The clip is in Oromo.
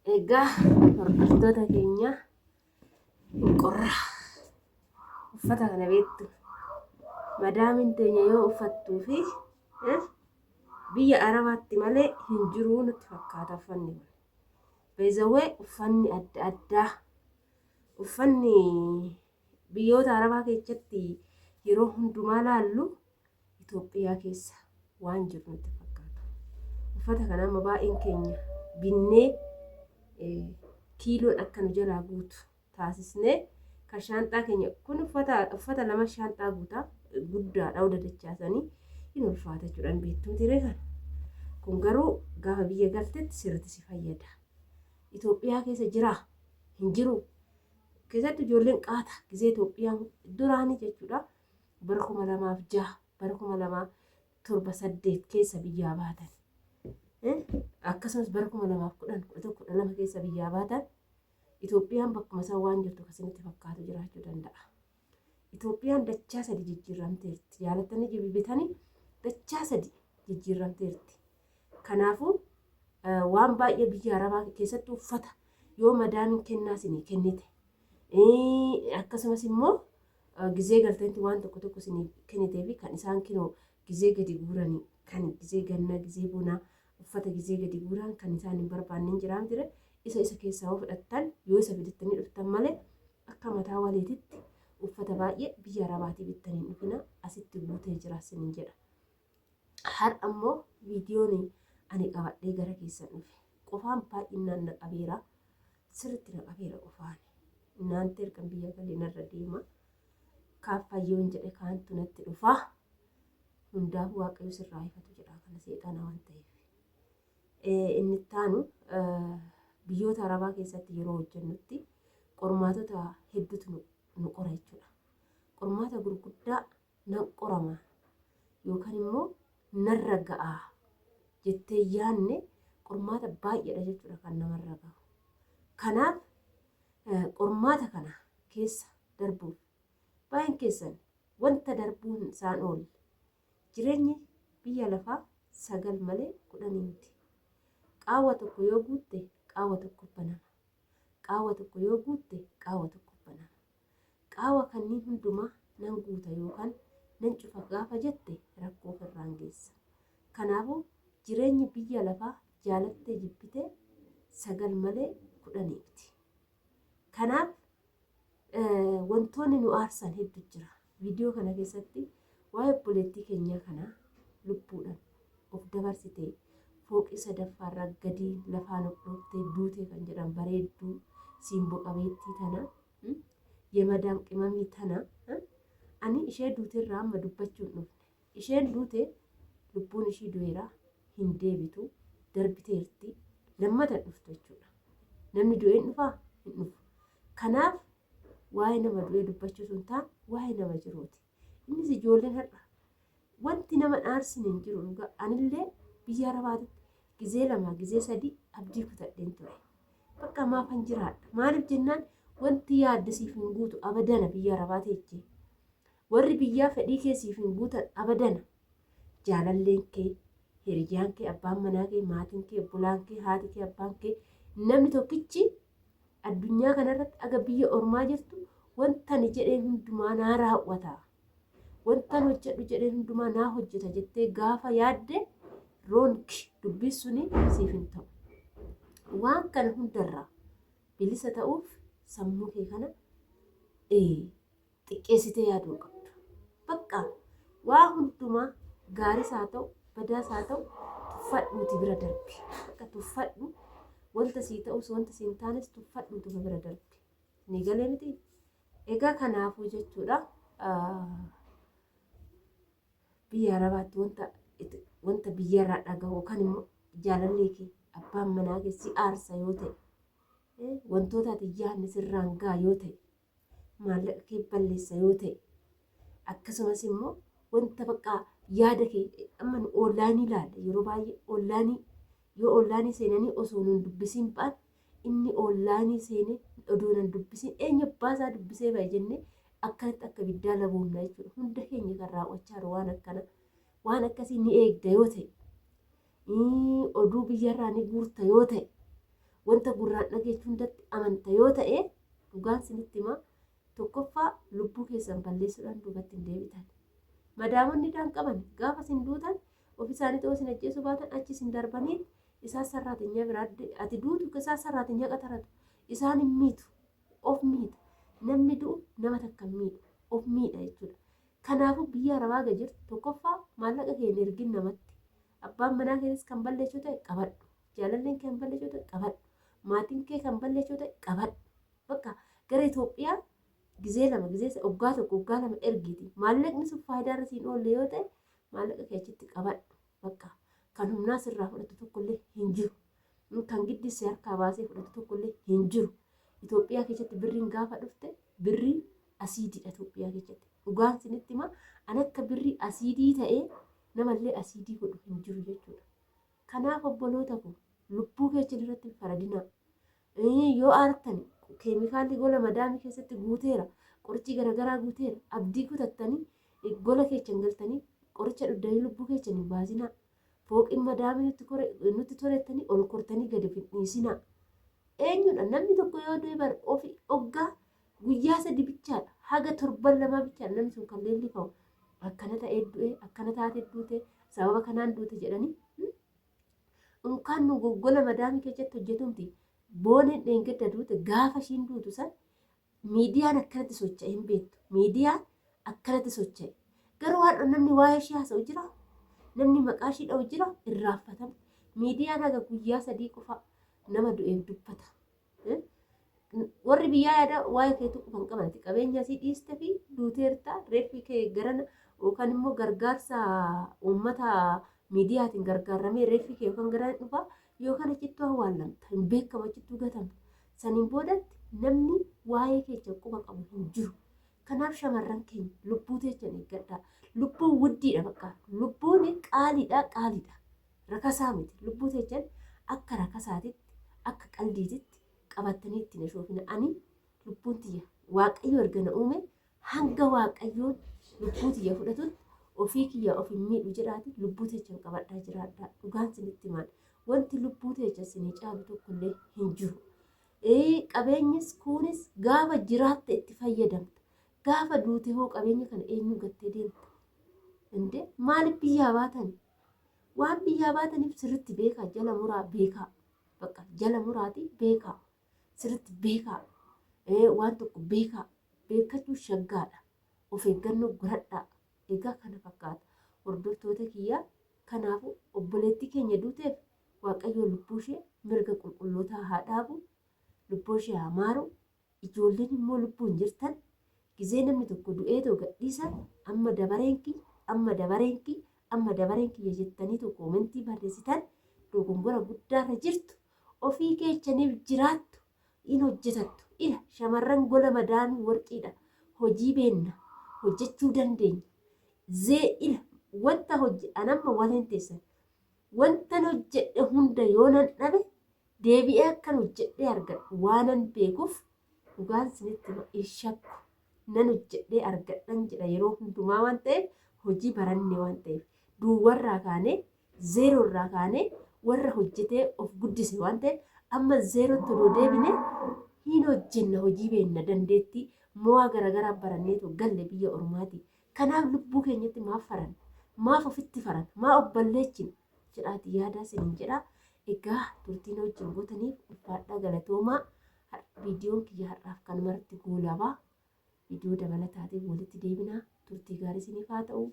Egaa hordoftoota keenya qorra uffata kana beektu madaamin teenya yoo uffattuu fi biyya arabaatti malee hin jiruu nutti fakkaata uffanni kun. Beezawee uffanni adda addaa uffanni biyyoota arabaa keessatti yeroo hundumaa laallu Itoophiyaa keessa waan jiru nutti fakkaata. Uffata kana amma baay'een keenya binnee kiiloon akka nu jalaa guutu taasisnee kan shaanxaa keenya kun uffata lama shaanxaa guutaa guddaadha oda dachaasanii hin ulfaata jechuudhaan beektuu tiree kana. Kun garuu gaafa biyya galtetti sirriitti si fayyada. Itoophiyaa keessa jiraa hin jiru keessatti ijoolleen qaata gisee Itoophiyaan duraanii jechuudha bara 2006 bara 2007 keessa biyyaa baatan. Akkasumas bara 2010 keessa biyyaa baatan Itoophiyaan bakkuma isaa waan jirtu akkasinitti fakkaatu jiraachuu danda'a. Itoophiyaan dachaa sadi jijjiiramteerti. Jaalatanii jibbitanii dachaa sadi jijjiiramteerti. Kanaafuu waan baay'ee biyya arabaa keessatti uffata yoo madaamin kennaa isinii kennite akkasumas immoo gizee galteetti waan tokko tokko isinii kennitee fi kan isaan kinoo gizee gadi guuranii kan gizee gannaa gizee bonaa uffata gizee gadi guuran kan isaan hin barbaanne jiraan jira isa keessaa fudhattan yoo isa bidittanii dhuftan malee akka mataa waliititti uffata baay'ee biyya arabaatii bittanii dhufina asitti guutee jira isiniin jedha. Har'a ammoo viidiyoon ani qabadhee gara keessan dhufe qofaan baay'inaan na qabeera sirriitti na qabeera qofaan naannoo ergan biyya galeen irra deema kaaffayyoon jedhe kaantu natti dhufaa hundaaf waaqayyo sirraa ifatu jedha kana seexana waan ta'eef inni taanu biyyoota arabaa keessatti yeroo hojjennutti qormaatota hedduutu nu qora jechuudha. Qormaata gurguddaa nan qorama yookaan immoo narra ga'a jettee yaanne qormaata baay'eedha jechuudha kan namarra gahu. Kanaaf qormaata kana keessa darbuuf baay'een keessan wanta darbuun isaan oolle jireenyi biyya lafaa 9 malee 10 miti. Qaawwa tokko yoo guutte qaawwa tokko banama. Qaawwa tokko yoo guutte qaawwa tokko banama. Qaawwa kanneen hundumaa nan guuta yookaan nan cufa gaafa jette rakkoo ofirraan geessa. Kanaafuu jireenyi biyya lafaa jaalattee jibbitee 9 malee 10 miti. Kanaaf wantoonni nu aarsan hedduu jira. Viidiyoo kana keessatti waa'ee obboleettii keenyaa kanaa lubbuudhaan of dabarsitee fooqii 3ffaarraa gadi lafaan of dhooftee duutee kan jedhan bareedduu simboo qabeettii tana yemadaam qimamii tana ani ishee duuteerraa amma dubbachuun dhufne. Isheen duutee lubbuun ishii du'eera hin deebitu darbiteerti lammata dhuftu jechuudha. Namni du'een dhufaa hin dhufu. Kanaaf waa'ee nama du'ee dubbachuu sun ta'a waa'ee nama jiruuti. Innis ijoolleen har'a wanti nama dhaarsin hin jiru dhugaa anillee biyya arabaatitti gizee 2 gizee 3 abdii kutadheen ture. Bakka maafan jiraadha. Maaliif jennaan wanti yaaddisiif hin guutu abadana biyya arabaa teechee. Warri biyyaa fedhii keessiif hin guutan abadana. Jaalalleen kee, hiriyaan kee, abbaan manaa kee, maatiin kee, obbolaan kee, haati kee, abbaan kee namni tokkichi addunyaa kanarratti aga biyya ormaa jirtu wanta ni jedheen hundumaa naa raawwata. Wanta hojjedhu jedheen hundumaa naa hojjeta jettee gaafa yaadde roonki dubbisuun siif hin ta'u. Waan kana hundarraa bilisa ta'uuf sammuu kee kana xiqqeessitee yaaduu qabdu. Bakka waa hundumaa gaariis haa ta'u badaas haa ta'u tuffadhuuti bira darbi. Akka tuffadhu wanta sii ta'us wanta siin taanes tuffadhuutu bira darbi. Ni galee miti. Egaa kanaafuu jechuudha biyya arabaatti wanta biyyarraa dhagahu yookaan immoo jaalallee kee abbaan manaa kee si aarsa yoo ta'e wantoota ati yaadne sirraan gaa yoo ta'e maallaqa kee balleessa yoo ta'e akkasumas immoo wanta bakka yaada kee amma onlaayinii ilaalla yeroo baay'ee onlaayinii seenanii osoo nun dubbisiin ba'an inni onlaayinii seenee odoo nan dubbisiin eenyu baasaa dubbisee bahe jennee akkanatti akka biddaa labuunna jechuudha. Hunda keenya kan raawwachaa jiru waan akkana waan akkasii ni eegda yoo ta'e oduu biyyarraa ni guurta yoo ta'e wanta gurraan dhageechuu hundatti amanta yoo ta'e dhugaan isinitti himaa tokkoffaa lubbuu keessan balleessuudhaan duubatti hin deebitan. Madaamonni dhaan qaban gaafa isin duutan ofii isaanii ta'uu isin ajjeesuu baatan achi isin darbaniin isaan sarraatinyaa biraa ati duutu isaan sarraatinyaa qataratu isaan hin miitu of miidha. Namni du'u nama takka hin miidhu of miidha jechuudha. Kanaafuu biyya arabaa gad jirtu tokkoffaa maallaqa keenya ergin namatti. Abbaan manaa keenis kan balleessuu ta'e qabadhu. Jaalalleen kee kan balleessuu ta'e qabadhu. Maatiin kee kan balleessuu ta'e qabadhu. Bakka gara Itoophiyaa gizee lama gizee waggaa tokko waggaa lama ergiti. Maallaqni sun faayidaa irra siin oolle yoo ta'e maallaqa kee achitti qabadhu. Bakka kan humnaa sirraa fudhatu tokkollee hin jiru. Kan giddisi harkaa baasee fudhatu tokkollee hin jiru. Itoophiyaa keessatti birriin gaafa dhufte birriin asiidiidha Itoophiyaa keessatti. Dhugaan isinitti himaa an akka birrii asiidii ta'ee namallee asiidii godhu hin jiru jechuudha. Kanaaf obboloota kun lubbuu keessan irratti faradinaa. Yoo aartan keemikaalli gola madaamii keessatti guuteera qorichi garaagaraa guuteera abdii kutattanii gola keessan galtanii qoricha dhuddanii lubbuu keessanii baasinaa. Fooqiin madaamii nutti tolettanii ol kortanii gadi dhiisinaa. Eenyudha namni tokko yoo deebi'an ofii hoggaa guyyaa sadi bichaadha haga torban lamaa bichaadha namni sun kan leellifamu akkana ta'ee du'e akkana taatee duute sababa kanaan duute jedhanii unkaan nu gola madaamii keessatti hojjetumti booneen dheengadda duute gaafa ishiin duutu san miidiyaan akkanatti socho'e hin beektu miidiyaan akkanatti socho'e garuu haadha namni waa'ee ishee haasa'u jira namni maqaa ishee dha'u jira irraanfatama miidiyaan haga guyyaa sadii qofa nama du'eef dubbata. Warri biyyaa yaada waa'ee keetu kan qabanati qabeenya asii dhiiste fi duuteerta reeffi kee garana yookaan immoo gargaarsa uummata miidiyaatiin gargaaramee reeffi kee yookaan garaan dhufa yookaan achittuu awwaallamta hin beekamu achittuu gatamta. Saniin boodatti namni waa'ee keessa quba qabu hin jiru. Kanaaf shamarran keenya lubbuu teessan eeggadhaa. Lubbuun wuddiidha bakka lubbuun qaaliidha qaaliidha. Rakasaa miti lubbuu teessan akka rakasaatitti akka qaldiititti qabattanii ittiin ashoofina ani lubbuun tiyya waaqayyo erga na uume hanga waaqayyoon lubbuu tiyya fudhatutti ofii kiyya of hin miidhu jedhaati lubbuu teessan qabadhaa jiraadhaa dhugaan isinitti himaan wanti lubbuu teessan isinii caalu tokkollee hin jiru. Qabeenyis kunis gaafa jiraatte itti fayyadamta gaafa duute hoo qabeenya kana eenyu gattee deemta inde maaliif biyyaa baatan waan biyyaa baataniif sirriitti beekaa jala muraa beekaa. Bakka jala muraati beekaa sirriitti beekaa waan tokko beekaa beekachuu shaggaadha of eeggannoo godhadhaa egaa kana fakkaata hordoftoota kiyyaa kanaafuu obboleettii keenya duuteef waaqayyo lubbuu ishee mirga qulqullootaa haa dhaabu lubbuu ishee haa maaru ijoolleen immoo lubbuun jirtan gizee namni tokko du'eetoo gadhiisan amma dabareenki jettaniitu koomentii barreessitan dogongora guddaarra jirtu. Ofii keessaniif jiraattu in hojjetattu ila shamarran gola madaamii warqiidha hojii beenna hojjechuu dandeenya zee ila wanta anamma waliin teessan wantan hojjedhe hunda yoonan dhabe deebi'ee akkan hojjedhee argadhu waanan beekuuf dhugaan isinitti hin shakku nan hojjedhee argadhan jedha yeroo hundumaa waan ta'eef hojii baranne waan ta'eef duwwarraa kaanee zeeroorraa kaanee warra hojjetee of guddise waan ta'eef amma zeerootti odoo deebine hin hojjenna hojii beenna dandeettii mo'aa garaagaraa baranneetu galle biyya ormaati. Kanaaf lubbuu keenyatti maaf faran maaf ofitti faran maa of balleechina jedhaati yaadaa isiniin jedha. Egaa turtiin wajjin gootaniif ulfaadhaa galatoomaa viidiyoon kiyya har'aaf kan maratti goolabaa viidiyoo dabalataatiin walitti deebinaa turtii gaarii isiniif haa ta'u.